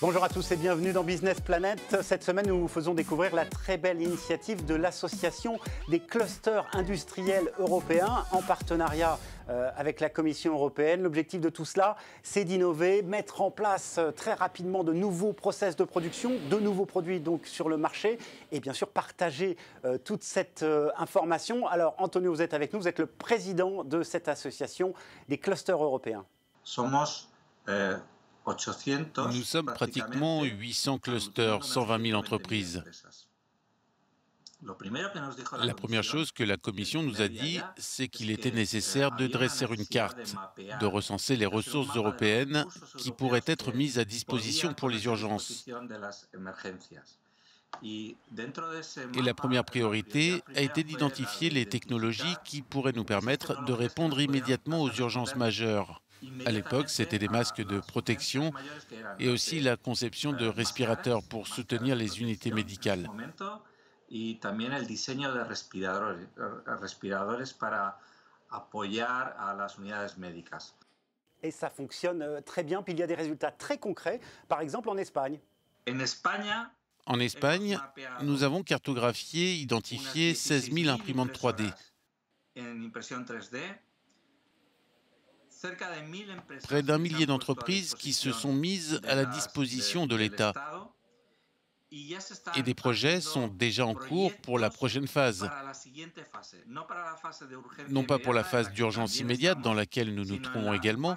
Bonjour à tous et bienvenue dans Business Planet. Cette semaine, nous vous faisons découvrir la très belle initiative de l'Association des clusters industriels européens en partenariat avec la Commission européenne. L'objectif de tout cela, c'est d'innover, mettre en place très rapidement de nouveaux process de production, de nouveaux produits donc sur le marché et bien sûr partager toute cette information. Alors Antonio, vous êtes avec nous, vous êtes le président de cette association des clusters européens. Nous sommes pratiquement 800 clusters, 120 000 entreprises. La première chose que la Commission nous a dit, c'est qu'il était nécessaire de dresser une carte, de recenser les ressources européennes qui pourraient être mises à disposition pour les urgences. Et la première priorité a été d'identifier les technologies qui pourraient nous permettre de répondre immédiatement aux urgences majeures. À l'époque, c'était des masques de protection et aussi la conception de respirateurs pour soutenir les unités médicales. Y también el diseño de respiradores para apoyar a las unidades médicas. Et ça fonctionne très bien, puis il y a des résultats très concrets, par exemple en Espagne. En Espagne, nous avons cartographié, identifié 16 000 imprimantes 3D. Près d'un millier d'entreprises qui se sont mises à la disposition de l'État. Et des projets sont déjà en cours pour la prochaine phase. Non pas pour la phase d'urgence immédiate dans laquelle nous nous trouvons également,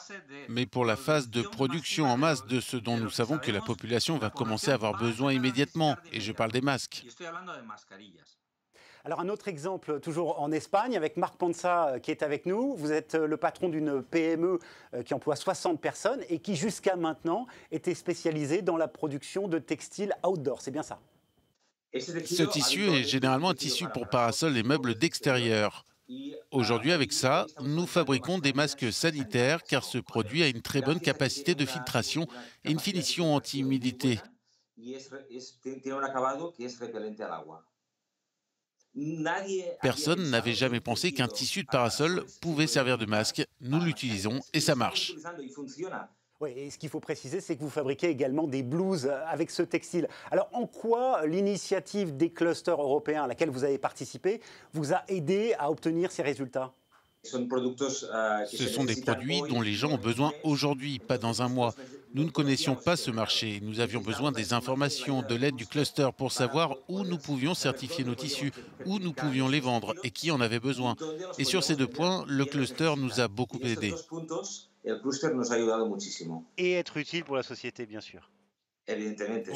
mais pour la phase de production en masse de ce dont nous savons que la population va commencer à avoir besoin immédiatement. Et je parle des masques. Alors un autre exemple, toujours en Espagne, avec Marc Ponsa qui est avec nous. Vous êtes le patron d'une PME qui emploie 60 personnes et qui jusqu'à maintenant était spécialisée dans la production de textiles outdoor. C'est bien ça? Ce tissu est généralement un tissu pour parasols et meubles d'extérieur. Aujourd'hui, avec ça, nous fabriquons des masques sanitaires car ce produit a une très bonne capacité de filtration et une finition anti-humidité. Personne n'avait jamais pensé qu'un tissu de parasol pouvait servir de masque. Nous l'utilisons et ça marche. Oui, et ce qu'il faut préciser, c'est que vous fabriquez également des blouses avec ce textile. Alors, en quoi l'initiative des clusters européens à laquelle vous avez participé vous a aidé à obtenir ces résultats ? Ce sont des produits dont les gens ont besoin aujourd'hui, pas dans un mois. Nous ne connaissions pas ce marché. Nous avions besoin des informations, de l'aide du cluster pour savoir où nous pouvions certifier nos tissus, où nous pouvions les vendre et qui en avait besoin. Et sur ces deux points, le cluster nous a beaucoup aidés. Et être utile pour la société, bien sûr.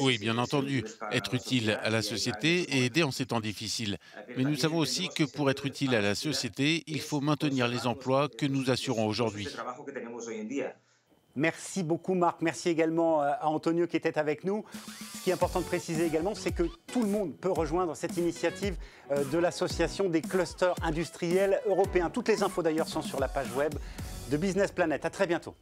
Oui, bien entendu, être utile à la société et aider en ces temps difficiles. Mais nous savons aussi que pour être utile à la société, il faut maintenir les emplois que nous assurons aujourd'hui. Merci beaucoup Marc, merci également à Antonio qui était avec nous. Ce qui est important de préciser également, c'est que tout le monde peut rejoindre cette initiative de l'Association des clusters industriels européens. Toutes les infos d'ailleurs sont sur la page web de Business Planet. À très bientôt.